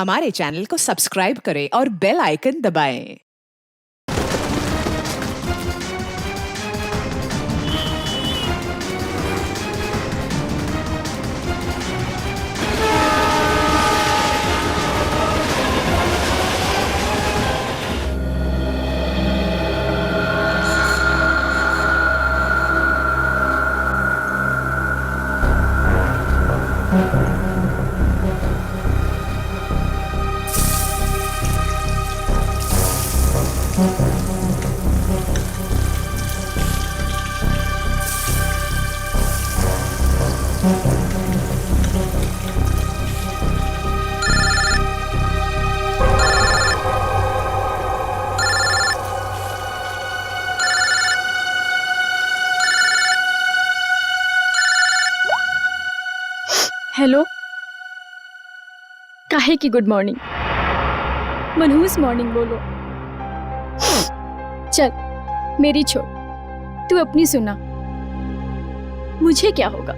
हमारे चैनल को सब्सक्राइब करें और बेल आइकन दबाएं। हेलो, काहे की गुड मॉर्निंग, मनहूस मॉर्निंग बोलो। चल मेरी छोड़, तू अपनी सुना। मुझे क्या होगा,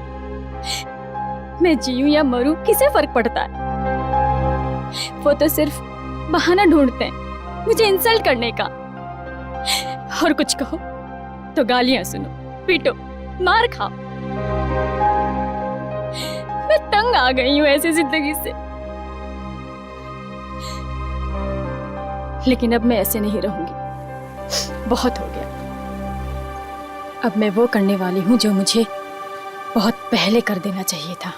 मैं जीऊं या मरूं किसे फर्क पड़ता है। वो तो सिर्फ बहाना ढूंढते हैं मुझे इंसल्ट करने का। और कुछ कहो तो गालियां सुनो, पीटो, मार खाओ। मैं तंग आ गई हूं ऐसी जिंदगी से। लेकिन अब मैं ऐसे नहीं रहूंगी, बहुत हो गया। अब मैं वो करने वाली हूं जो मुझे बहुत पहले कर देना चाहिए था।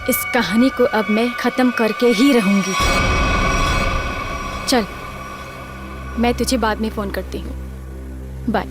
इस कहानी को अब मैं खत्म करके ही रहूंगी। चल, मैं तुझे बाद में फोन करती हूँ। बाय।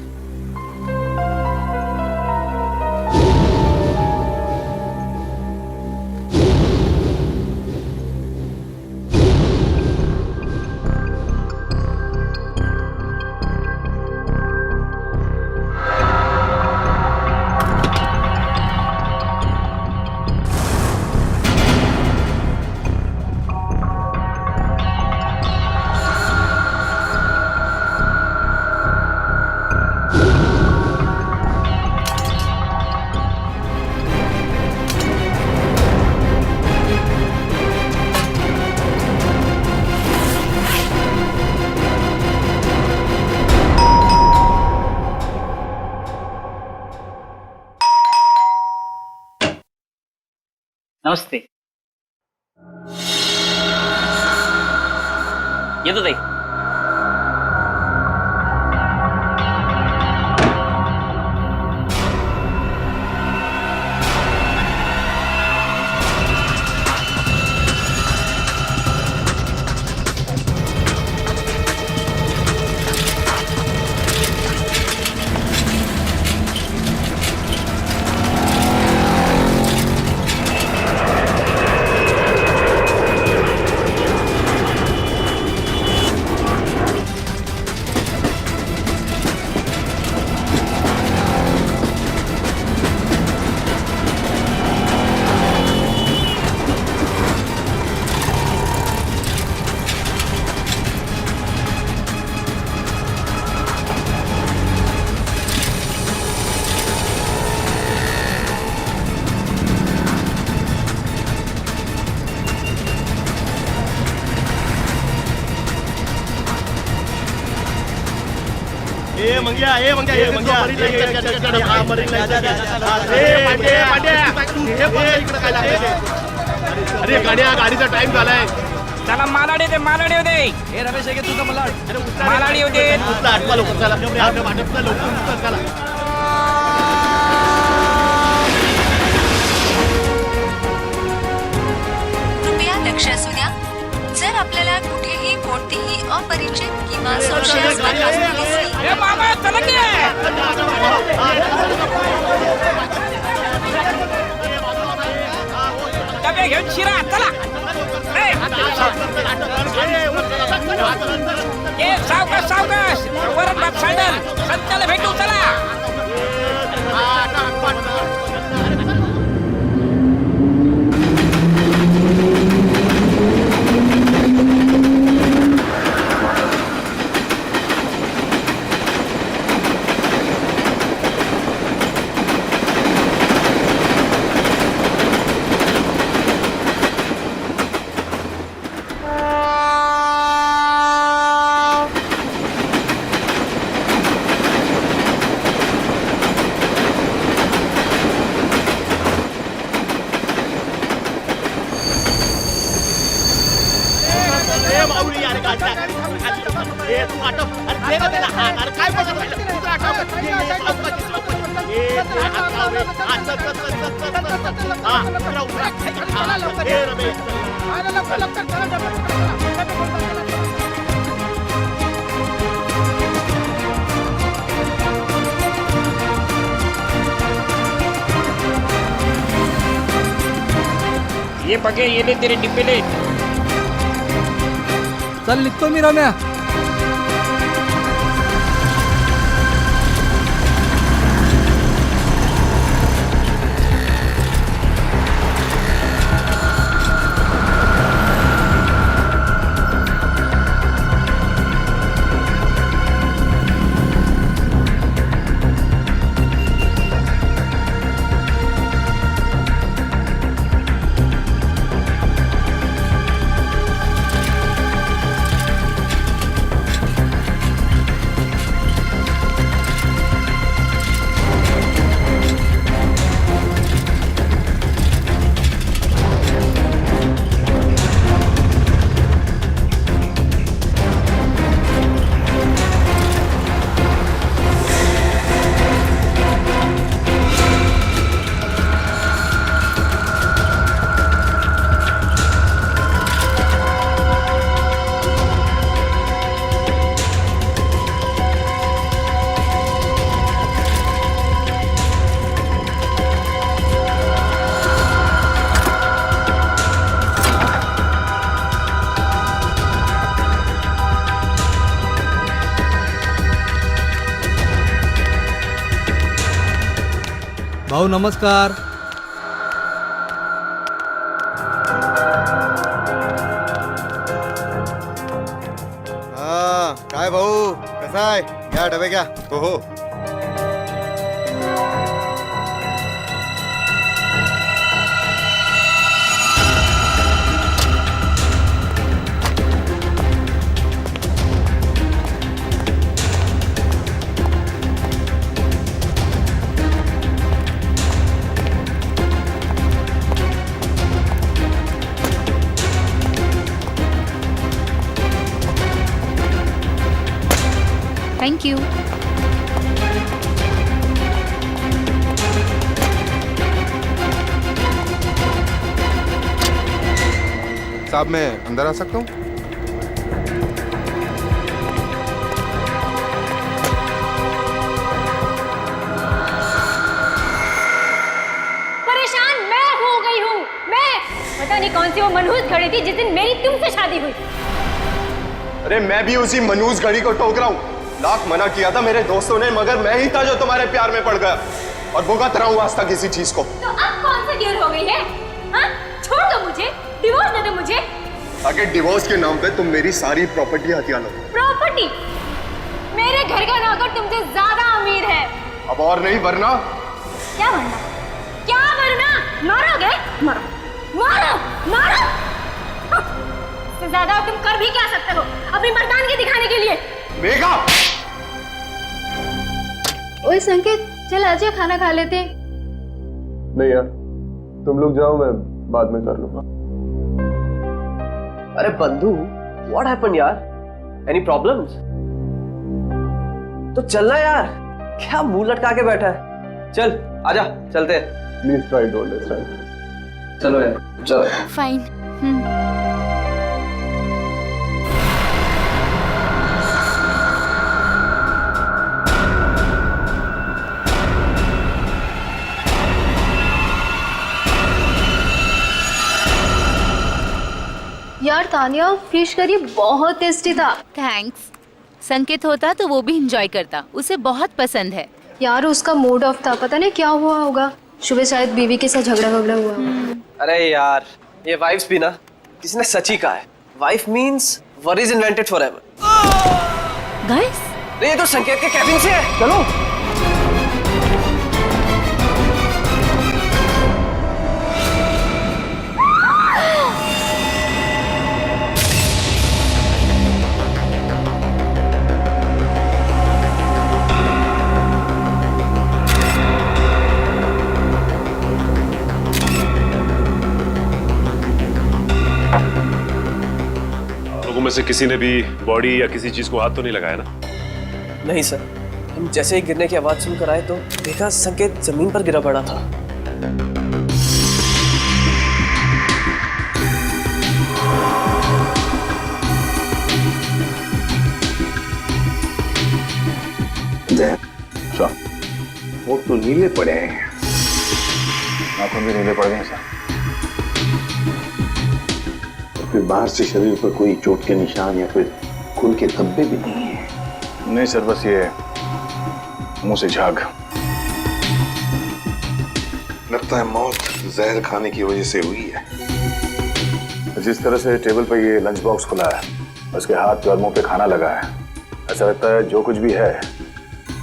नमस्ते। येतो ताई। ये मंग्या हा मरीन अरे गाडीचा टाइम झालाय। चला मालाडी होते, मालाडी होते। हे रमेश आहे तुझं मला मालाडी होते। आठवा लोक चला लवकर चला। कृपया लक्ष असू द्या, जर आपल्याला कुठेही कोणतीही अपरिचित किंवा संशयास्पद वस्तू दिसली ए मामा चला की डबे घेऊन शिरा चला। ए सावकाश सावकाश, वरच बाप सँडल संत्याला भेटू चला। गाडी टाक. ए तू आटप. अरे दे ना त्याला हात. अरे काय बघत राहिलं? दुसरा आटप. ये, लवकर. ए तू हात लाव रे. हा, चल, चल, चल, चल, चल, चल, चल. हा, उतरा, उतरा. हा, ए रमेश. ये बघे ये ले तेरे डिब्बे ले. चल निघतो मी रम्या. भाऊ नमस्कार. हा काय भाऊ कसा आहे? घ्या डबे घ्या. हो हो. Thank you. साहब मैं अंदर आ सकता हूँ? परेशान मैं हो गई हूँ. मैं पता नहीं कौन सी वो मनहूस घड़ी थी जिस दिन मेरी तुमसे शादी हुई. अरे मैं भी उसी मनहूस घड़ी को टोक रहा हूँ. लाख मना किया था मेरे दोस्तों ने, मगर मैं ही था जो तुम्हारे प्यार में पड़ गया और भुगत रहा हूँ आज तक इसी चीज को. तो अब कौन सी देर हो गई है? हाँ? छोड़ दो मुझे, डिवोर्स दे दो मुझे. ताकि डिवोर्स के नाम पे तुम मेरी सारी प्रॉपर्टी हथिया लो. प्रॉपर्टी? मेरे घर का नौकर तुमसे ज्यादा अमीर है. अब और नहीं वरना. क्या वरना? क्या वरना? मारोगे? मारो, मारो, मारो. इससे ज्यादा तुम कर भी क्या सकते हो अपनी मर्दानगी दिखाने के लिए? मेघा! ओए संकेत, चल आजा खाना खा लेते. नहीं यार, तुम लोग जाओ, मैं बाद में कर लूंगा. अरे बंधु, व्हाट हैपेंड यार? Any problems? तो चलना यार, क्या मुंह लटका के बैठा है? चल आजा, चलते हैं. Please try to understand. चलो यार, चलो. फाइन. यार तानिया, फिश करी बहुत टेस्टी था. थैंक्स. संकेत होता तो वो भी एंजॉय करता, उसे बहुत पसंद है. यार उसका मूड ऑफ था, पता नहीं क्या हुआ होगा. सुबह शायद बीवी के साथ झगड़ा हुआ. अरे यार, ये वाइफ्स भी ना, किसने सच ही कहा है, wife means worries invented forever. Guys, ये तो संकेत के कैबिन से है. चलो. में से किसी ने भी बॉडी या किसी चीज को हाथ तो नहीं लगाया ना? नहीं सर, हम जैसे ही गिरने की आवाज सुनकर आए तो देखा संकेत जमीन पर गिरा पड़ा था। वो तो नीले पड़े हैं, नाखून भी नीले पड़ गए सर। फिर बाहर से शरीर पर कोई चोट के निशान या फिर खून के धब्बे भी नहीं है। नहीं सर, बस ये मुंह से झाग। लगता है मौत जहर खाने की वजह से हुई है। जिस तरह से टेबल पर ये लंच बॉक्स खुला है, उसके हाथ और मुंह पे खाना लगा है, ऐसा लगता है जो कुछ भी है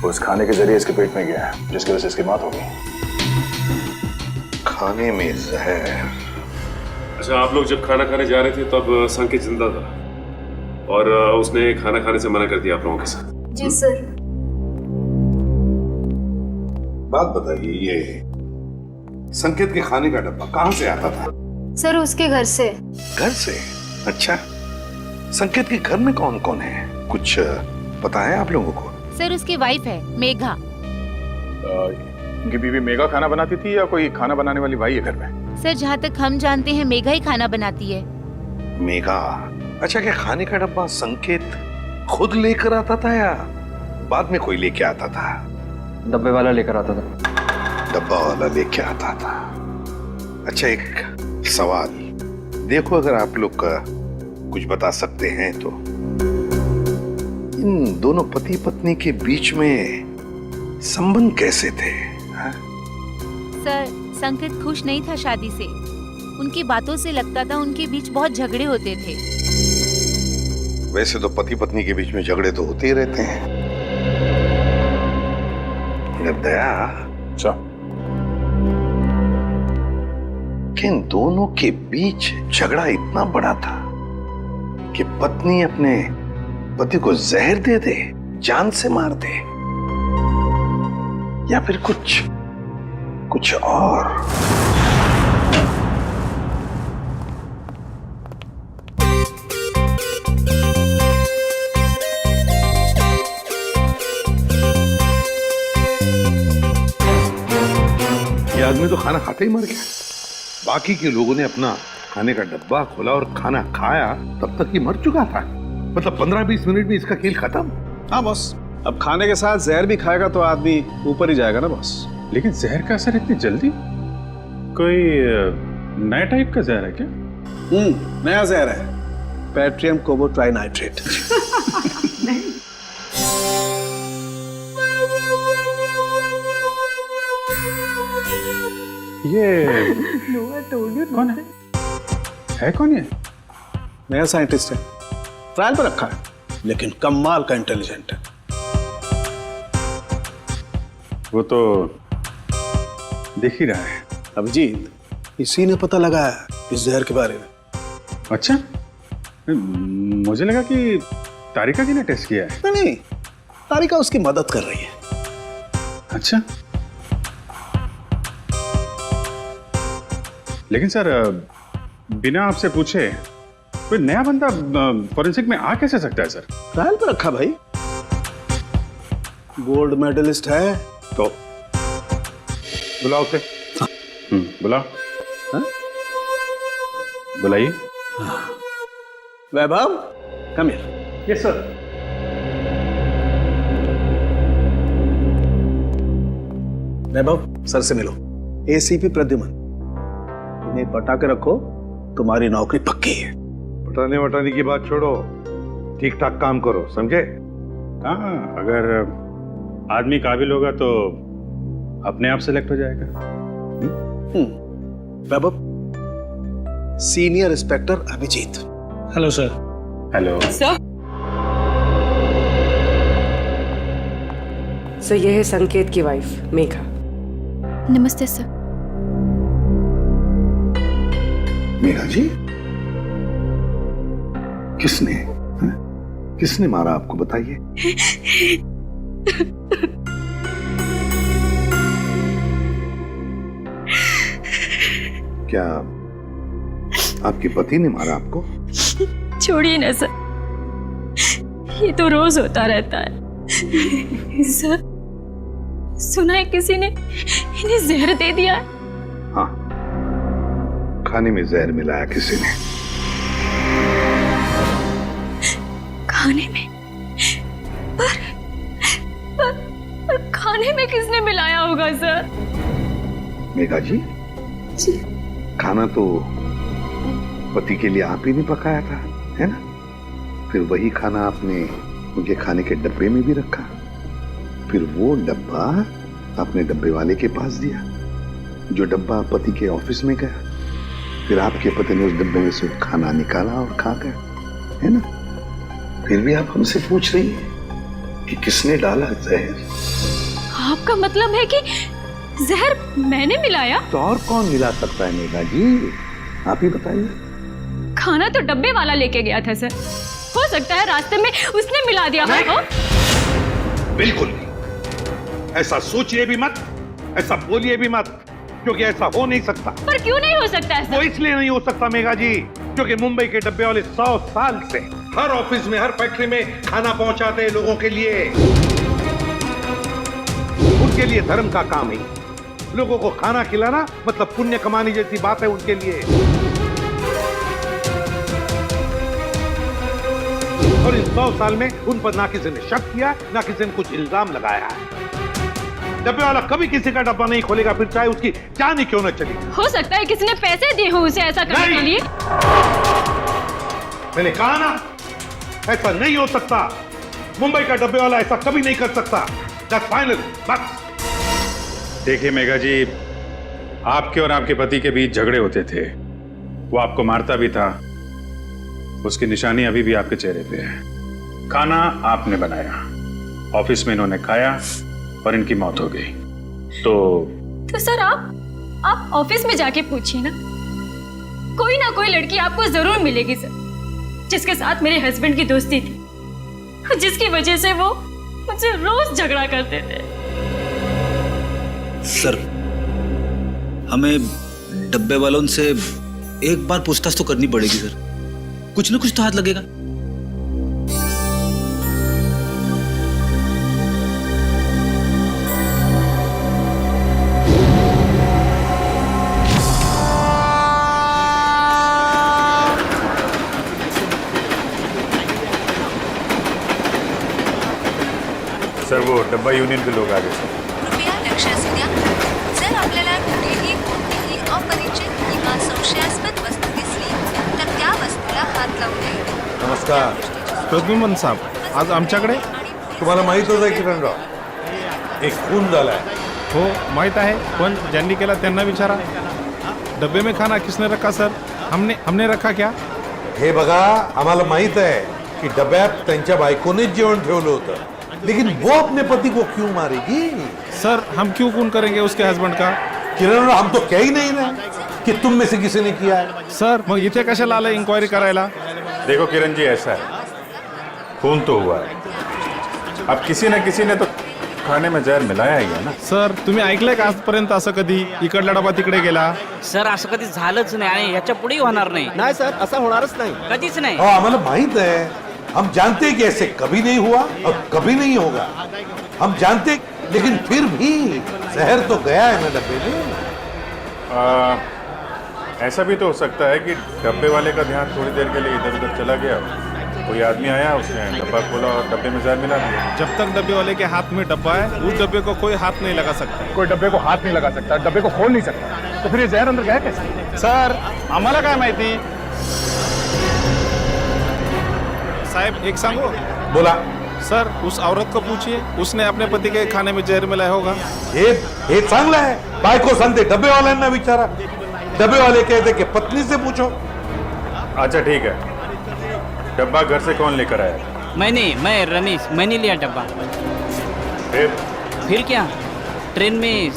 वो उस खाने के जरिए इसके पेट में गया है, जिसकी वजह से इसकी मौत हो गई। खाने में जहर। अच्छा, आप लोग जब खाना खाने जा रहे थे तब संकेत जिंदा था और उसने खाना खाने से मना कर दिया आप लोगों के साथ? जी सर। बात बताइए, ये संकेत के खाने का डब्बा कहाँ से आता था? सर उसके घर से। घर से? अच्छा, संकेत के घर में कौन कौन है, कुछ पता है आप लोगों को? सर उसकी वाइफ है मेघा। उनकी बीवी मेघा खाना बनाती थी या कोई खाना बनाने वाली भाई है घर में? सर जहाँ तक हम जानते हैं मेघा ही खाना बनाती है। मेघा? अच्छा, क्या खाने का डब्बा संकेत खुद लेकर आता था या बाद में कोई लेके आता था? डब्बे वाला लेकर आता था। डब्बा वाला लेके आता था। अच्छा, एक सवाल, देखो अगर आप लोग का कुछ बता सकते हैं तो, इन दोनों पति पत्नी के बीच में संबंध कैसे थे? हा? सर संकेत खुश नहीं था शादी से। उनकी बातों से लगता था उनके बीच बहुत झगड़े होते थे। वैसे तो पति पत्नी के बीच में झगड़े तो होते ही रहते हैं, मगर दया, कि इन दोनों के बीच झगड़ा इतना बड़ा था कि पत्नी अपने पति को जहर दे दे, जान से मार दे, या फिर कुछ और? ये आदमी तो खाना खाते ही मर गया। बाकी के लोगों ने अपना खाने का डब्बा खोला और खाना खाया, तब तक ये मर चुका था। मतलब 15-20 मिनट में इसका खेल खत्म। हाँ बॉस, अब खाने के साथ जहर भी खाएगा तो आदमी ऊपर ही जाएगा ना बॉस। लेकिन जहर का असर इतनी जल्दी? कोई नया टाइप का जहर है क्या? नया जहर है, पैट्रियम कोबोट्राइनाइट्रेट। ये कौन है कौन ये? नया साइंटिस्ट है, ट्रायल पर रखा है, लेकिन कमाल का इंटेलिजेंट है। वो तो दिख ही रहा है। अभिजीत, इसी ने पता लगाया इस जहर के बारे में। अच्छा, मुझे लगा कि तारिका जी ने टेस्ट किया है। नहीं, तारिका उसकी मदद कर रही है। अच्छा, लेकिन सर बिना आपसे पूछे कोई नया बंदा फॉरेंसिक में आ कैसे सकता है सर? ट्रायल पर रखा भाई, गोल्ड मेडलिस्ट है तो। बुलाओ उसे। बुलाओ। बुलाइए। Vaibhav, come here. Yes sir. Vaibhav, sir से मिलो। एसीपी प्रद्युमन, इन्हें पटा के रखो, तुम्हारी नौकरी पक्की है। पटाने वटाने की बात छोड़ो, ठीक ठाक काम करो, समझे? हाँ, अगर आदमी काबिल होगा तो अपने आप सेलेक्ट हो जाएगा। Vaibhav, senior inspector Abhijeet. Hello sir. Hello sir. Sir, यह है संकेत की वाइफ मेघा। नमस्ते सर। मेघा जी, किसने मारा आपको, बताइए? क्या आपके पति ने मारा आपको? छोड़िए ना सर, ये तो रोज होता रहता है। सर, सुना है किसी ने इन्हें जहर दे दिया है। हाँ, खाने में जहर मिलाया किसी ने। खाने में? पर खाने में किसने मिलाया होगा सर? मेघा जी, खाना तो पति के लिए आप ही ने पकाया था, है ना? फिर वही खाना आपने उनके खाने के डब्बे में भी रखा, फिर वो डब्बा आपने डब्बे वाले के पास दिया, जो डब्बा पति के ऑफिस में गया, फिर आपके पति ने उस डब्बे में से खाना निकाला और खा गया, है ना? फिर भी आप हमसे पूछ रही हैं कि किसने डाला जहर? आपका मतलब है कि जहर मैंने मिलाया? तो और कौन मिला सकता है मेघा जी, आप ही बताइए। खाना तो डब्बे वाला लेके गया था सर, हो सकता है रास्ते में उसने मिला दिया हो। बिल्कुल नहीं, ऐसा सोचिए भी मत, ऐसा बोलिए भी मत, क्योंकि ऐसा हो नहीं सकता। पर क्यों नहीं हो सकता है? वो इसलिए नहीं हो सकता मेघा जी, क्योंकि मुंबई के डब्बे वाले 100 साल से हर ऑफिस में, हर फैक्ट्री में खाना पहुंचाते हैं लोगों के लिए। उनके लिए धर्म का काम है, लोगों को खाना खिलाना मतलब पुण्य कमाने जैसी बात है उनके लिए। और इन 100 साल में उन पर ना किसी ने शक किया, ना किसी ने कुछ इल्जाम लगाया है। डब्बे वाला कभी किसी का डब्बा नहीं खोलेगा, फिर चाहे उसकी जान ही क्यों न चली। हो सकता है किसी ने पैसे दिए हो उसे ऐसा करने के लिए। मैंने कहा ना, ऐसा नहीं हो सकता। मुंबई का डब्बे वाला ऐसा कभी नहीं कर सकता। That's final, बस। देखिए मेघा जी, आपके और आपके पति के बीच झगड़े होते थे, वो आपको मारता भी था, उसकी निशानी अभी भी आपके चेहरे पे है। खाना आपने बनाया, ऑफिस में इन्होंने खाया और इनकी मौत हो गई। तो सर आप ऑफिस में जाके पूछिए ना कोई लड़की आपको जरूर मिलेगी सर, जिसके साथ मेरे हस्बैंड की दोस्ती थी, जिसकी वजह से वो मुझसे रोज झगड़ा करते थे। सर, हमें डब्बे वालों से एक बार पूछताछ तो करनी पड़ेगी सर, कुछ ना कुछ तो हाथ लगेगा। सर, वो डब्बा यूनियन के लोग आ गए सर। कृपया लक्ष असू द्या, जर आपल्याला कुठेही कोणतीही अपरिचित किंवा संशयास्पद वस्तू दिसली तर त्या वस्तूला हात लावू नये. नमस्कार प्रद्युमन साहेब, आज आमच्याकडे तुम्हाला माहीतच आहे किरणराव, एक खून झालाय. हो माहीत आहे, पण ज्यांनी केला त्यांना विचारा. डब्बे में खाना किसने रखा सर? हमने रखा क्या? हे बघा, आम्हाला माहित आहे की डब्यात त्यांच्या बायकोनेच जेवण ठेवलं होतं, लेकिन वो अपने पति को क्यों मारेगी? सर, हम क्यों खून करेंगे उसके हस्बैंड का? किरण, हम तो कह ही नहीं रहे कि तुम में से किसी ने किया है. सर, मग इथे कशाला आलं इंक्वायरी करायला? देखो किरण जी, ऐसा है, खून तो हुआ है, अब किसी न किसी ने तो खाने में जहर मिलाया ही है ना. सर, तुम्ही ऐकलंय का आजपर्यंत असं कधी इकडला डबा तिकडे गेला? सर, असं कधी झालंच नाही आणि याच्या पुढेही होणार नाही. नाही सर, असं होणारच नाही, कधीच नाही. हमारा माहित है, हम जानते हैं कि ऐसे कभी नहीं हुआ और कभी नहीं होगा. हम जानते, लेकिन फिर भी जहर तो गया है ना डब्बे में. ऐसा भी तो हो सकता है कि डब्बे वाले का ध्यान थोड़ी देर के लिए इधर उधर चला गया, कोई आदमी आया, उसने डब्बा खोला और डब्बे में जहर मिला दिया. जब तक डब्बे वाले के हाथ में डब्बा है, उस डब्बे को कोई हाथ नहीं लगा सकता. कोई डब्बे को हाथ नहीं लगा सकता, डब्बे को खोल नहीं सकता, तो फिर ये जहर अंदर गया कैसे? सर, आम्हाला काय माहिती. साहब, एक सांगो. बोला. सर, उस औरत को पूछिए, उसने अपने पति के खाने में जहर मिलाया होगा. हे चांगलं है, बायको सांगते डब्बे वाल्यांना विचारा, डब्बे वाले कहते कि पत्नी से पूछो. अच्छा ठीक है, डब्बा घर से कौन लेकर आया? मैं रमेश, मैंने लिया डब्बा. फिर क्या, ट्रेन में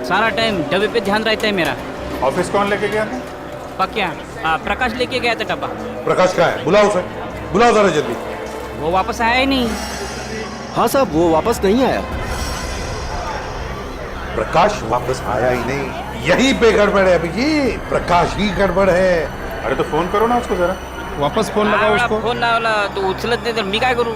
सारा टाइम डब्बे पे ध्यान रहता है मेरा. ऑफिस कौन लेके गया था? पक्या प्रकाश लेके गया था डब्बा. प्रकाश कहाँ है? बुलाओ उसे, बुलाओ जरा जल्दी. वो वापस आया ही नहीं. हाँ साहब, वो वापस नहीं आया. प्रकाश वापस आया ही नहीं, यहीं पे गड़बड़ है अभिजीत, प्रकाश ही गड़बड़ है. अरे तो फोन करो ना उसको जरा. वापस फोन लगाओ उसको. फोन लावला तो उचलत नाही, तर मी काय करू?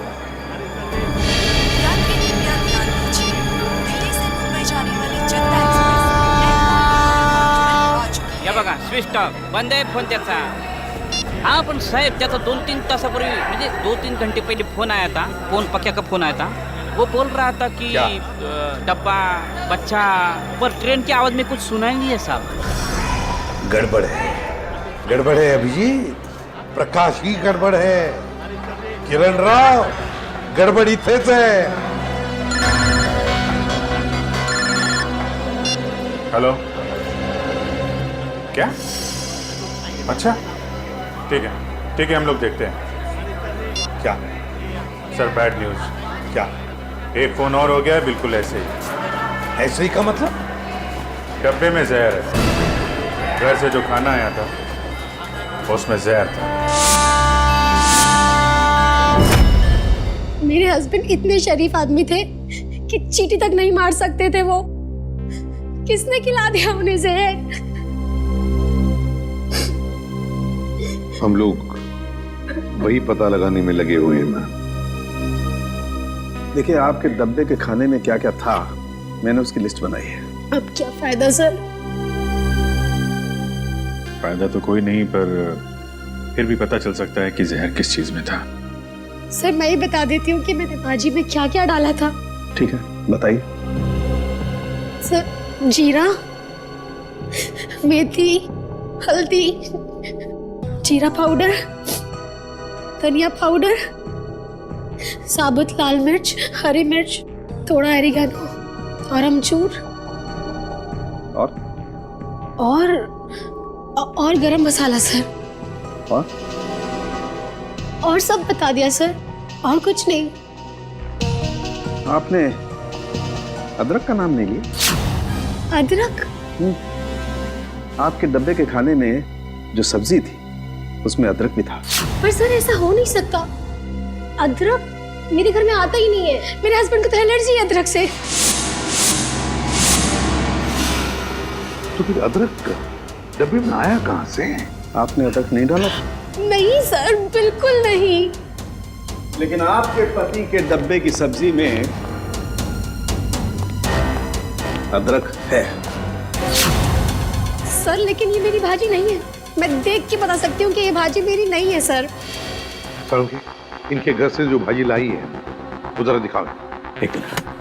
बघा स्विच ऑफ बंद आहे फोन त्याचा. हा पण साहेब त्याचा 2-3 तासापूर्वी म्हणजे 2-3 घंटे पहले फोन आया था. फोन पक्या का फोन आया था. वो बोल रहा था कि डब्बा बच्चा पर ट्रेन की आवाज में कुछ सुनाई नहीं है साहब. गड़बड़ है अभिजीत. प्रकाश ही गड़बड़ है. किरण राव गड़बड़ इथेच है. हेलो, क्या? अच्छा, ठीक है हम लोग देखते हैं. क्या सर, बैड न्यूज. क्या? एक फोन और हो गया, बिल्कुल ऐसे ही का मतलब? डब्बे में जहर है. घर से जो खाना आया था उसमें जहर था. मेरे हस्बैंड इतने शरीफ आदमी थे कि चींटी तक नहीं मार सकते थे वो. किसने खिला दिया उन्हें जहर? हम लोग वही पता लगाने में लगे हुए हैं. देखिए, आपके डब्बे के खाने में क्या क्या था, मैंने उसकी लिस्ट बनाई है. अब क्या फायदा सर? फायदा तो कोई नहीं, पर फिर भी पता चल सकता है कि जहर किस चीज में था. सर मैं ही बता देती हूँ कि मैंने भाजी में क्या क्या डाला था. ठीक है, बताइए. सर, जीरा, मेथी, हल्दी, जीरा पाउडर, धनिया पाउडर, साबुत लाल मिर्च, हरी मिर्च, थोड़ा ऑरिगेनो और अमचूर और गरम मसाला सर. और सब बता दिया सर, और कुछ नहीं. आपने अदरक का नाम नहीं लिया? अदरक? आपके डब्बे के खाने में जो सब्जी थी उसमें अदरक भी था. पर सर ऐसा हो नहीं सकता. अदरक मेरे घर में आता ही नहीं है. मेरे हस्बैंड को तो एलर्जी है अदरक से. तो फिर अदरक डब्बे में आया कहां से? आपने अदरक नहीं डाला? नहीं सर, बिल्कुल नहीं. लेकिन आपके पति के डब्बे की सब्जी में अदरक है. सर लेकिन ये मेरी भाजी नहीं है. मैं देख के बता सकती हूँ कि ये भाजी मेरी नहीं है सर. सर, इनके घर से जो भाजी लाई है वो जरा दिखाओ. एक मिनट.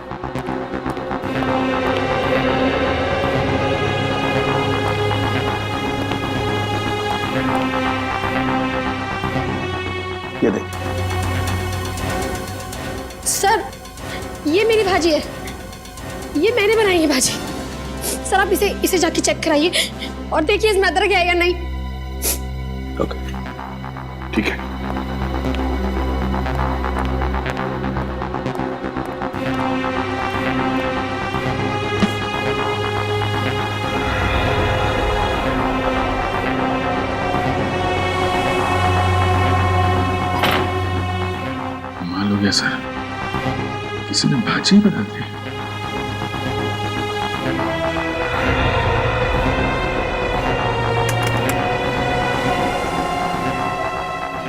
ये देख. सर ये मेरी भाजी है. ये मैंने बनाई है भाजी. सर आप इसे जाके चेक कराइए और देखिए इसमें अदरक है या नहीं. ओके, ठीक है. कमाल हो गया सर, किसी ने भाजी बना दी.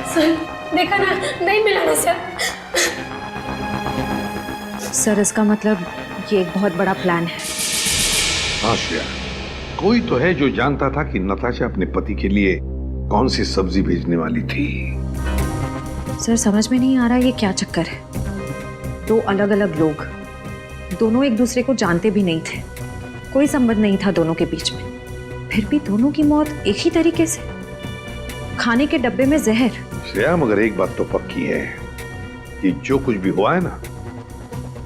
सर देखा ना, नहीं मिला ना सर. सर इसका मतलब ये एक बहुत बड़ा प्लान है. हाँ श्रेया, कोई तो है जो जानता था कि नताशा अपने पति के लिए कौन सी सब्जी भेजने वाली थी. सर समझ में नहीं आ रहा ये क्या चक्कर है. 2 अलग अलग लोग, दोनों एक दूसरे को जानते भी नहीं थे. कोई संबंध नहीं था दोनों के बीच में. फिर भी दोनों की मौत एक ही तरीके से. खाने के डब्बे में जहर. श्रेया, मगर एक बात तो पक्की है कि जो कुछ भी हुआ है ना,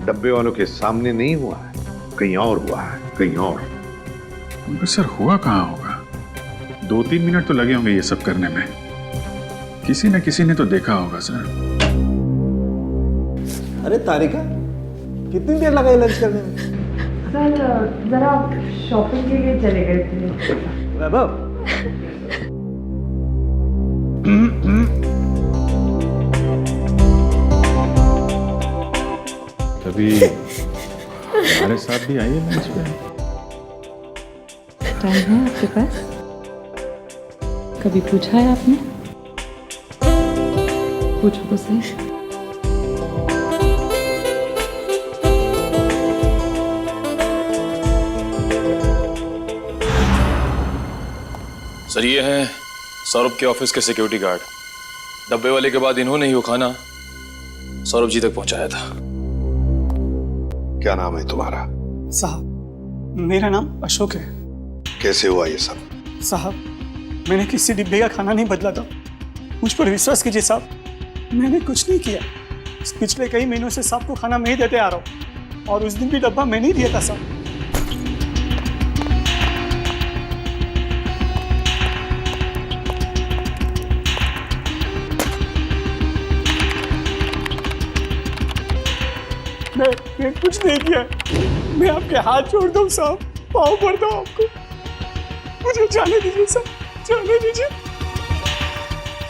डब्बे वालों के सामने नहीं हुआ है, कहीं और हुआ है, कहीं और. मगर सर हुआ कहाँ होगा? 2-3 मिनट तो लगे होंगे ये सब करने में. किसी न किसी ने तो देखा होगा सर. अरे तारिका, कितनी देर लगाई लंच करने में? सर जरा शॉपिंग के लिए चले गए थे. वैभव, कभी हमारे साथ भी आइए लंच पे. टाइम है आपके पास? कभी पूछा है आपने? पूछो तो सही. सर ये हैं सौरभ के ऑफिस के सिक्योरिटी गार्ड। डब्बे वाले के बाद इन्होंने ही वो खाना सौरभ जी तक पहुंचाया था। क्या नाम है तुम्हारा? साहब मेरा नाम अशोक है। कैसे हुआ ये सब? साहब मैंने किसी डिब्बे का खाना नहीं बदला था, मुझ पर विश्वास कीजिए साहब, मैंने कुछ नहीं किया। पिछले कई महीनों से साहब को खाना मैं ही देते आ रहा हूँ और उस दिन भी डब्बा मैंने ही दिया था साहब। मैं कुछ नहीं किया, मैं आपके हाथ जोड़ता हूँ साहब, पाँव पड़ता हूँ आपको, मुझे जाने दीजिए साहब, जाने दीजिए।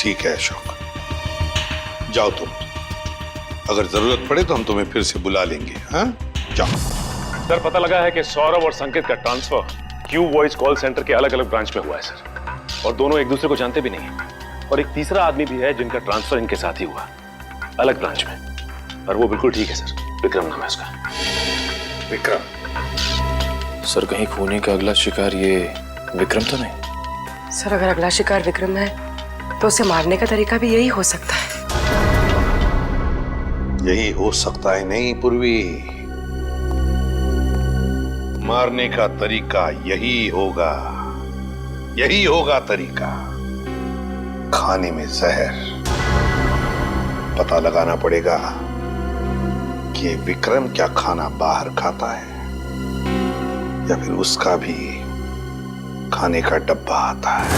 ठीक है अशोक, जाओ तुम, अगर जरूरत पड़े तो हम तुम्हें फिर से बुला लेंगे। हाँ जाओ। सर पता लगा है कि सौरभ और संकेत का transfer Q voice call centre के अलग अलग ब्रांच में हुआ है सर, और दोनों एक दूसरे को जानते भी नहीं है। और एक तीसरा आदमी भी है जिनका ट्रांसफर इनके साथ ही हुआ, अलग ब्रांच में, और वो बिल्कुल ठीक है सर, विक्रम नाम है उसका। विक्रम? सर कहीं खूनी का अगला शिकार ये विक्रम तो नहीं? सर अगर अगला शिकार विक्रम है तो उसे मारने का तरीका भी यही हो सकता है। यही हो सकता है नहीं पूर्वी, मारने का तरीका यही होगा, यही होगा तरीका। खाने में जहर, पता लगाना पड़ेगा कि ये विक्रम क्या खाना बाहर खाता है या फिर उसका भी खाने का डब्बा आता है।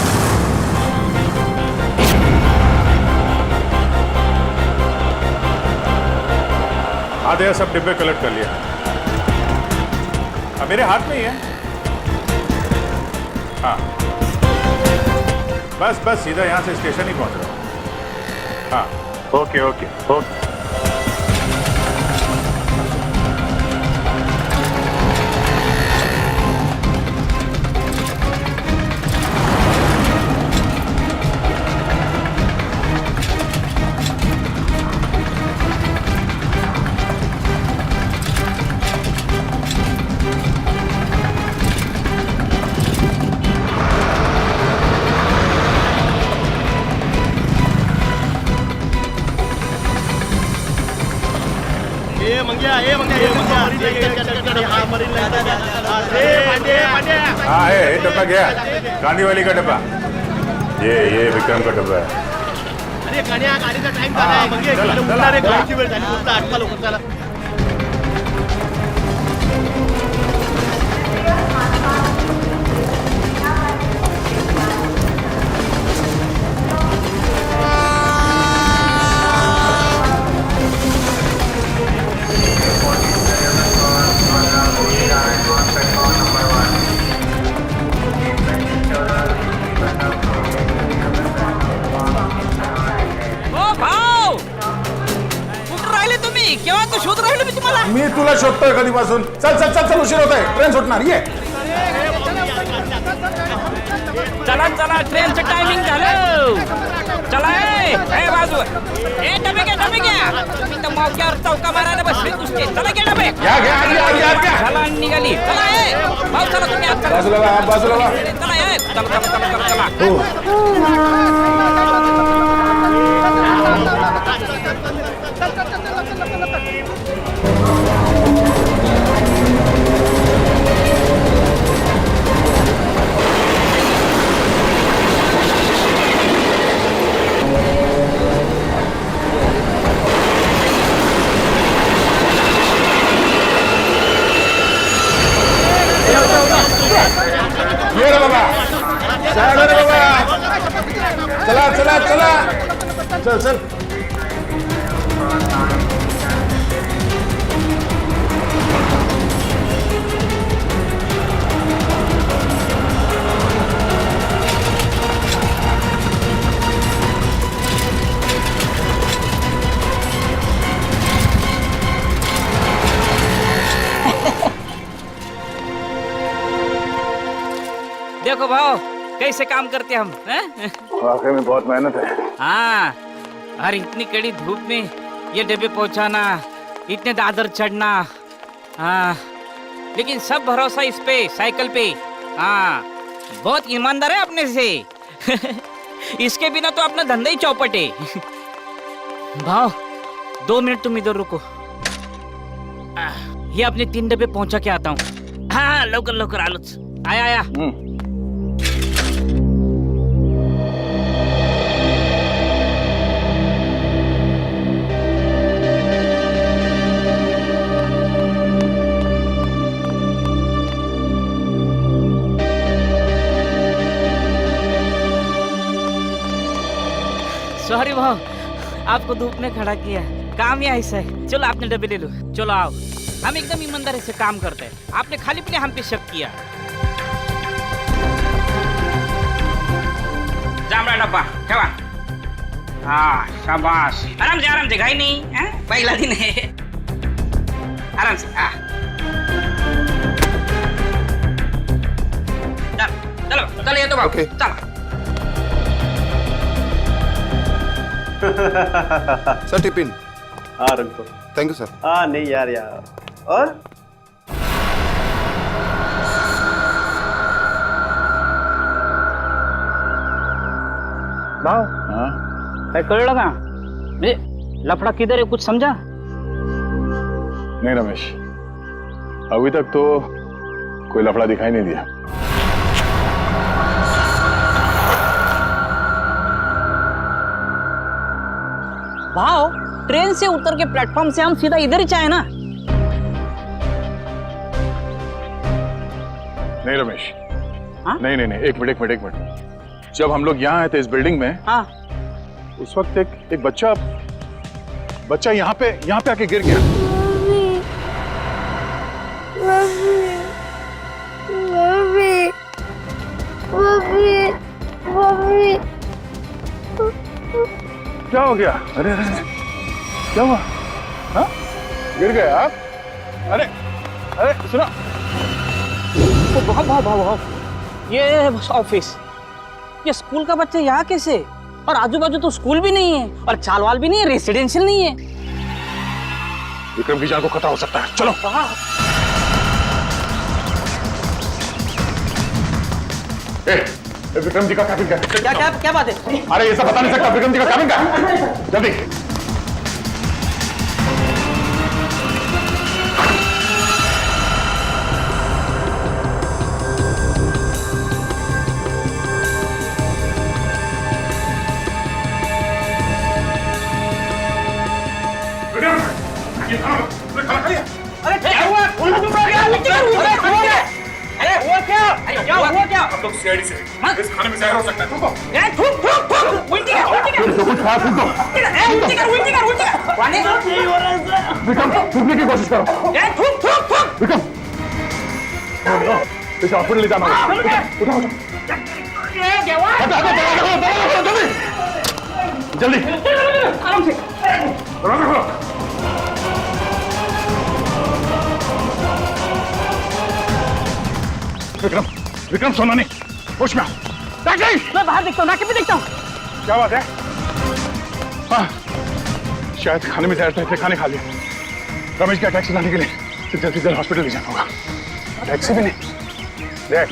आधे सब डिब्बे कलेक्ट कर लिया, अब मेरे हाथ में ही है। हाँ बस बस सीधा यहां से स्टेशन ही पहुंच रहा हूं। हाँ ओके ओके ओके। हाँ है डब्बा गया, गांधी वाली का डब्बा, ये विक्रम का डब्बा है। अरे गाडीचा टाइम झाला, गाडीची वेळ झाली, आटका लवकर चला। मी तुला शोधतोय कधीपासून। चल चल चल चल, उशीर होतोय, ट्रेन सुटणार, ये। चला चला, ट्रेनचं टायमिंग झालं, चला ए बाजू, ए डबे घ्या, तुम्ही तर मौक्यावर चौका मारायला बसले नुसते, चला घ्या डबे, चला निघाली, चला ए भाऊ, चला तुम्ही आत चला, बाजूला चला ए, चला ये रे बाबा, चला चला चला, चल चल। देखो भाव कैसे काम करते हम, वाकई में बहुत मेहनत है। हाँ, और इतनी कड़ी धूप में ये डब्बे पहुंचाना, इतने दादर चढ़ना, हाँ, लेकिन सब भरोसा इस पे, साइकिल पे। हाँ, बहुत ईमानदार है अपने से। इसके बिना तो अपना धंधा ही चौपट है। भाव 2 मिनट तुम इधर रुको, ये अपने 3 डब्बे पहुंचा के आता हूँ। हाँ लवकर लवकर आलोच, आया आया। सॉरी भाव, आपको धूप में खड़ा किया, काम ही ऐसा है। चलो आपने डब्बे ले लो, चलो आओ। हम एकदम ईमानदारी से काम करते हैं, आपने खाली पीने हम पे शक किया। जामरा डब्बा क्या? हाँ शाबाश, आराम से घाई नहीं है, पहला दिन है, आराम से। चलो ये तो बाबू चलो। Sir tiffin. हाँ रख दो। Thank you sir. हाँ नहीं यार और भाव काय कळलं का? म्हणजे लफड़ा किधर है, कुछ समझा? नहीं रमेश, अभी तक तो कोई लफड़ा दिखाई नहीं दिया। भाव ट्रेन से उतर के प्लेटफॉर्म से हम सीधा इधर ही चाहे ना। नहीं रमेश, नहीं नहीं नहीं, एक मिनट। जब हम लोग यहाँ आए थे इस बिल्डिंग में, उस वक्त एक बच्चा यहाँ पे आके गिर गया। क्या हो गया? अरे क्या हुआ? हाँ? गिर गए आप? अरे सुनो, भाव ये ऑफिस, ये स्कूल का बच्चा यहाँ कैसे? और आजू बाजू तो स्कूल भी नहीं है और चालवाल भी नहीं है, रेसिडेंशियल नहीं है। विक्रम की जान को खतरा हो सकता है, चलो। विक्रम जी का कैबिन का क्या बात है? अरे ये सब बता नहीं सकता, विक्रम जी का कैबिन का, जल्दी। अरे क्या हुआ? हुआ क्या? हम लोग सीआईडी से इस खाने में जहर हो सकता है, थूको। उल्टी कर। विक्रम थूकने की कोशिश करो। विक्रम इसे हॉस्पिटल ले जाना होगा। उठाओ जल्दी आराम से। विक्रम सोना नहीं, होश में आओ। मैं बाहर देखता हूँ, नाके पे देखता हूँ। क्या बात है? हाँ शायद खाने में जहर था, इसलिए खाने खा लिया। रमेश का टैक्सी लाने के लिए जल्दी जल्दी हॉस्पिटल ले जाना होगा। टैक्सी भी नहीं, देख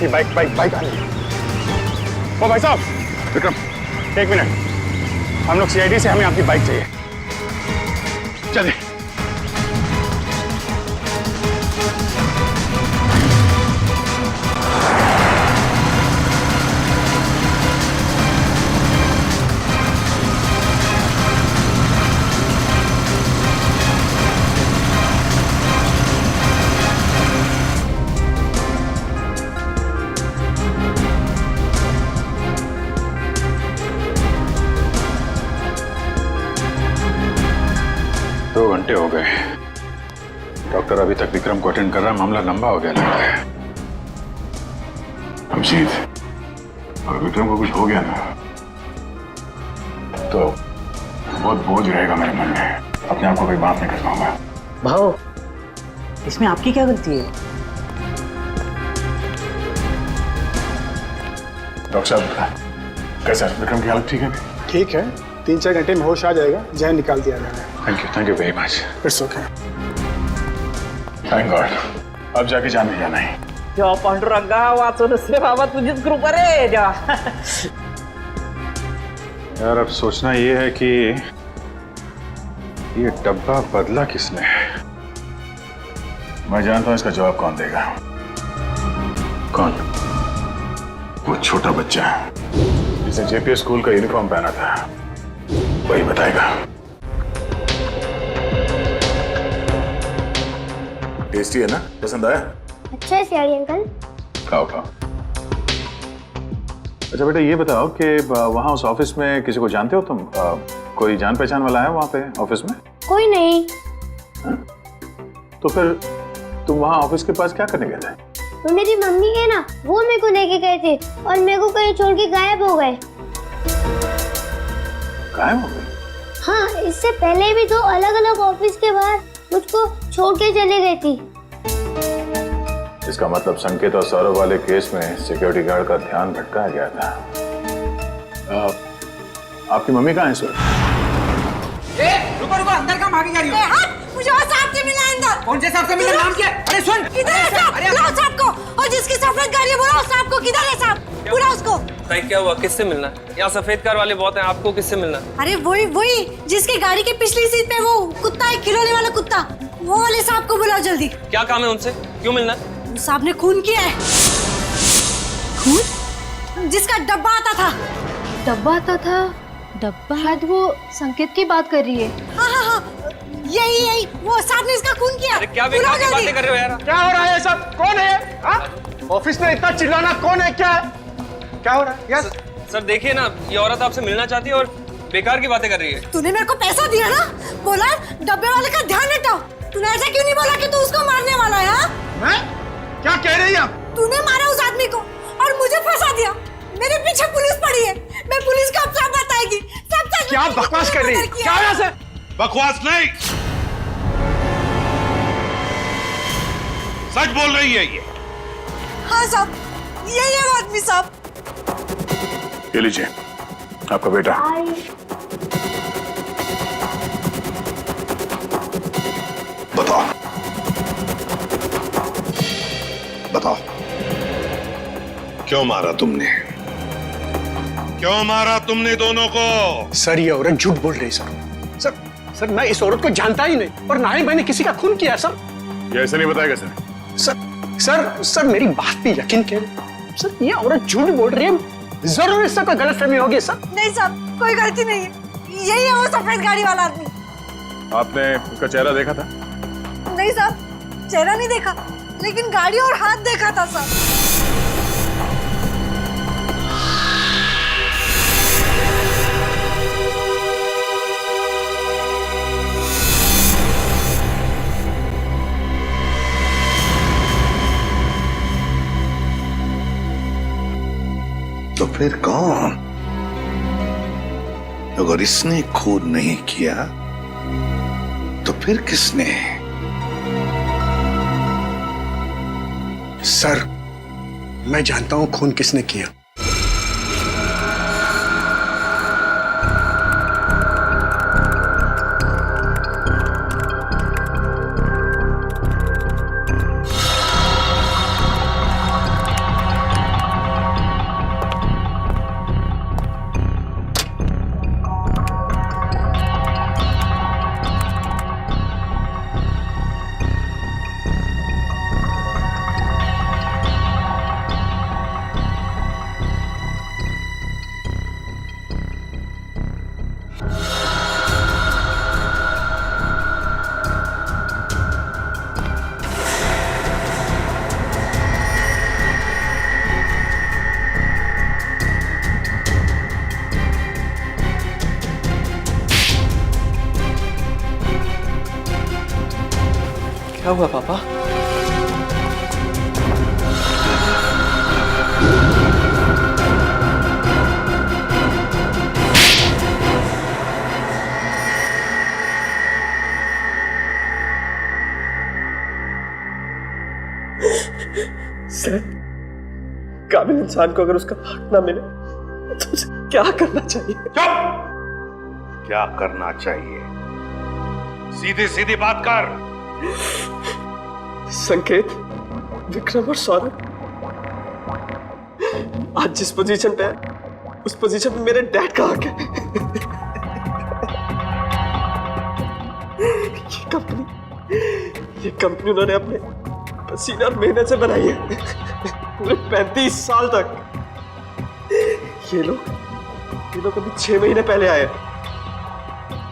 ये बाइक आ रही है। ओ भाई साहब, विक्रम 1 मिनट, हम लोग सीआईडी से, हमें आपकी बाइक चाहिए, चलिए। हो गए, डॉक्टर अभी तक विक्रम को अटेंड कर रहा है, मामला लंबा हो गया लगता है। अभिजीत, अगर विक्रम को कुछ हो गया ना तो बहुत बोझ रहेगा मेरे मन में, अपने आप को कोई माफ नहीं कर पाऊंगा। भाव इसमें आपकी क्या गलती है? डॉक्टर साहब कैसा है, विक्रम की हालत ठीक है? ठीक है, 3-4 घंटे में होश आ जाएगा, जहर निकाल दिया जाएगा। Thank you very much. It's okay. Thank God, अब जाके जाने जाना है। देवा पांडुरंगा वाचून से बाबा तुझीच कृपा रे देवा. यार अब सोचना ये है कि ये डब्बा बदला किसने? मैं जानता हूं इसका जवाब कौन देगा. कौन? वो छोटा बच्चा जिसने जेपीएस स्कूल का यूनिफॉर्म पहना था, वही बताएगा. टेस्टी है ना? पसंद आया? अच्छा है सियाड़ी अंकल. खाओ खाओ. अच्छा बेटा ये बताओ कि वहाँ उस ऑफिस में किसी को जानते हो तुम? कोई जान पहचान वाला है वहाँ पे ऑफिस में? कोई नहीं. तो फिर तुम वहाँ ऑफिस के पास क्या करने गए थे? वो मेरी मम्मी है ना, वो मेरे को लेके गए थे और मेरे को कहीं छोड़ के गायब हो गए. गायब हो गए? हाँ, इससे पहले भी तो अलग अलग ऑफिस के बाहर मुझको छोड़ के चले गई थी. इसका मतलब संकेत और सौरभ वाले केस में सिक्योरिटी गार्ड का ध्यान भटकाया गया था. आपकी मम्मी कहाँ है सर? रुको रुको, अंदर कहाँ भागी जा रही हो? मुझे और साहब से मिलना है अंदर. कौन से साहब से मिलना? नाम क्या? अरे सुन, किधर है साहब? बुलाओ साहब को. और जिसकी सफेद गाड़ी है बुलाओ साहब को. किधर है साहब? बुलाओ उसको. भाई क्या हुआ? किससे मिलना है? यहाँ सफेद कार वाले बहुत हैं, आपको किससे मिलना है? अरे वही जिसकी गाड़ी के पिछली सीट पे वो कुत्ता है, खिलौने वाला कुत्ता, वो वाले साहब को बुलाओ जल्दी. क्या काम है उनसे? क्यों मिलना है? साहब ने खून किया है. खून? जिसका डब्बा आता था. डब्बा आता था? डब्बा? शायद वो संकेत की बात कर रही है. हाँ, यही वो साहब ने इसका खून किया. अरे क्या बेकार की बातें कर रहे हो यार? क्या हो रहा है सब? कौन है? हाँ? ऑफिस में इतना चिल्लाना कौन है? क्या है? क्या हो रहा है? यस सर देखिए ना, ये औरत आपसे मिलना चाहती है और बेकार की बातें कर रही है. तूने मेरे को पैसा दिया ना, बोला डब्बे वाले का ध्यान हटाओ. तूने ऐसा क्यों नहीं बोला कि तू उसको मारने वाला है? हाँ? मैं? क्या कह रही है? तूने मारा उस आदमी को और मुझे फंसा दिया. मेरे पीछे पुलिस पड़ी है. मैं पुलिस को अब सब बताएगी. सब सच. क्या बकवास कर रही है? क्या यहाँ से? बकवास नहीं, सच बोल रही है ये. हाँ साहब, यही है वो आदमी साहब. ये लीजिए आपका बेटा. बताओ बताओ क्यों मारा तुमने? क्यों मारा तुमने दोनों को? सर ये औरत झूठ बोल रही है सर. सर मैं इस औरत को जानता ही नहीं और ना ही मैंने किसी का खून किया सर. ये ऐसे नहीं बताएगा सर. सर मेरी बात पे यकीन करें सर, ये औरत झूठ बोल रही है. जरूर इससे कोई गलतफहमी होगी सर. नहीं साहब, कोई गलती नहीं है. यही है वो सफेद गाड़ी वाला आदमी. आपने उसका चेहरा देखा था? नहीं साहब, चेहरा नहीं देखा, लेकिन गाड़ी और हाथ देखा था साहब. तो फिर कौन? अगर इसने खून नहीं किया तो फिर किसने? सर मैं जानता हूं खून किसने किया. क्या हुआ पापा? सर काबिल इंसान को अगर उसका हक ना मिले तो उसे क्या करना चाहिए? क्या करना चाहिए? सीधी सीधी बात कर. संकेत विक्रम और सौरभ आज जिस पोजीशन पे है, उस पोजीशन पे मेरे डैड का हक है। ये कंपनी उन्होंने अपने पसीने और मेहनत से बनाई है, पूरे 35 साल तक। ये लोग अभी 6 महीने पहले आए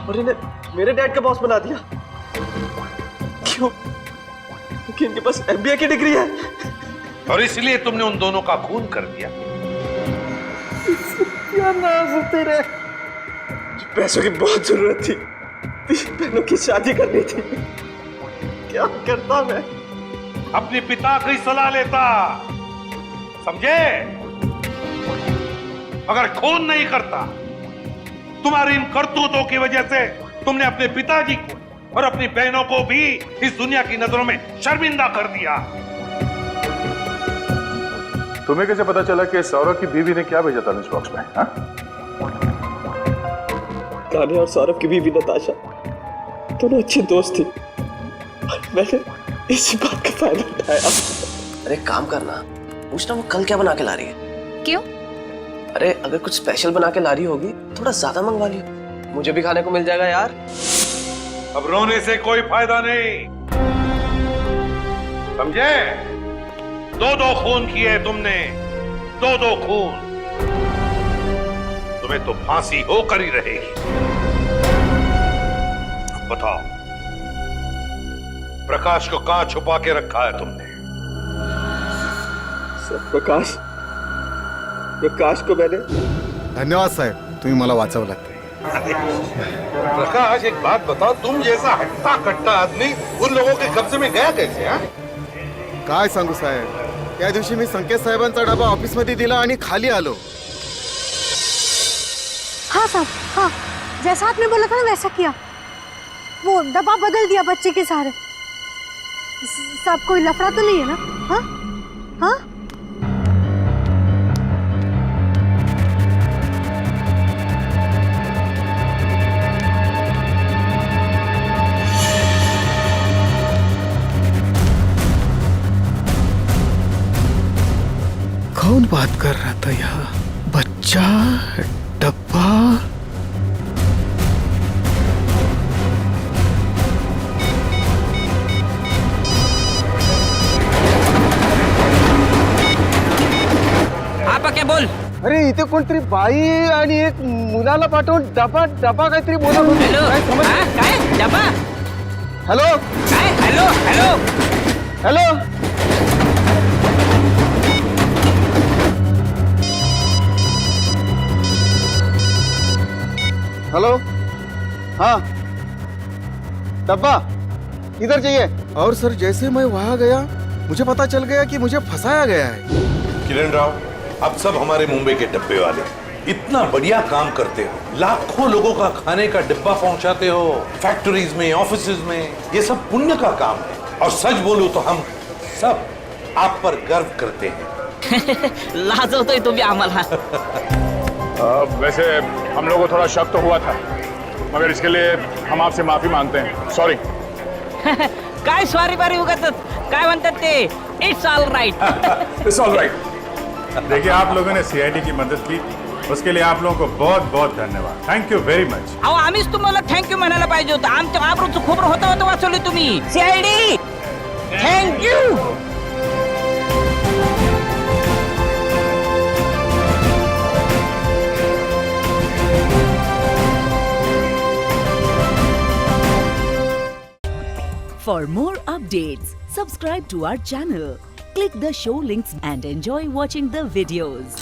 और इन्हें मेरे डैड का बॉस बना दिया। क्यों? क्योंकि इनके पास MBA की डिग्री है और इसलिए तुमने उन दोनों का खून कर दिया। सत्यानाश तेरे, पैसों की बहुत जरूरत थी, 3 बहनों की शादी करनी थी। क्या करता मैं? अपने पिता की सलाह लेता, समझे? अगर खून नहीं करता, तुम्हारी इन करतूतों की वजह से तुमने अपने पिताजी को और अपनी बहनों को भी इस दुनिया की नजरों में शर्मिंदा कर दिया। तुम्हें कैसे पता चला कि सौरभ की बीवी ने क्या भेजा था लंच बॉक्स में? हाँ? कान्हा और सौरभ की बीवी नताशा दोनों अच्छी दोस्त थी। मैंने इसी बात का फायदा उठाया। अरे काम करना, पूछना वो कल क्या बना के ला रही है। क्यों? अरे अगर कुछ स्पेशल बना के ला रही होगी थोड़ा ज्यादा मंगवा लियो, मुझे भी खाने को मिल जाएगा यार। अब रोने से कोई फायदा नहीं, समझे? 2-2 खून किए तुमने, 2-2 खून। तुम्हें तो फांसी होकर ही रहेगी। बताओ, प्रकाश को कहां छुपा के रखा है तुमने? प्रकाश को मैंने। धन्यवाद साहेब, तुम्ही मला वाचवलात। प्रकाश एक बात बताओ, तुम जैसा हट्टा कट्टा आदमी उन लोगों के कब्जे में गया कैसे? हाँ? काय सांगू साहेब, त्या दिवशी मी संकेत साहेबांचा डबा ऑफिस मध्ये दिला आणि खाली आलो। हाँ साहब, हाँ, जैसा आपने बोला था ना वैसा किया। वो डब्बा बदल दिया बच्चे के सहारे। साहब कोई लफड़ा तो नहीं है ना? हाँ हाँ। कौन बात कर रहा था यहाँ? बच्चा, डब्बा। आपा क्या बोल? अरे इथे कोणतरी बाई आणि एक मुलाला पाठवून डबा काहीतरी बोलत होती। हॅलो, काय डबा? हॅलो काय? Hello hello hello. हेलो, हाँ, डब्बा किधर चाहिए? और सर जैसे मैं वहां गया मुझे पता चल गया कि मुझे फंसाया गया है। किरण राव, अब सब हमारे मुंबई के डब्बे वाले इतना बढ़िया काम करते हो, लाखों लोगों का खाने का डिब्बा पहुंचाते हो, फैक्ट्रीज में, ऑफिसेज में। ये सब पुण्य का काम है और सच बोलूं तो हम सब आप पर गर्व करते हैं। लाजवतोय तुम्ही आम्हाला। वैसे हम लोगों को थोड़ा शक तो हुआ था, मगर इसके लिए हम आपसे माफी मांगते हैं। सॉरी। काय सॉरी बारी उगाच काय म्हणतात ते? It's all right. It's all right. देखिए, आप लोगों ने CID की मदद की, उसके लिए आप लोगों को बहुत बहुत धन्यवाद। Thank you very much. अहो आम्हीच तुम्हाला थँक्यू म्हणायला पाहिजे होतं। आमच्या आबरूचं खोबरं होतं वाचवले तुम्ही। CID thank you. For more updates, subscribe to our channel, click the show links and enjoy watching the videos.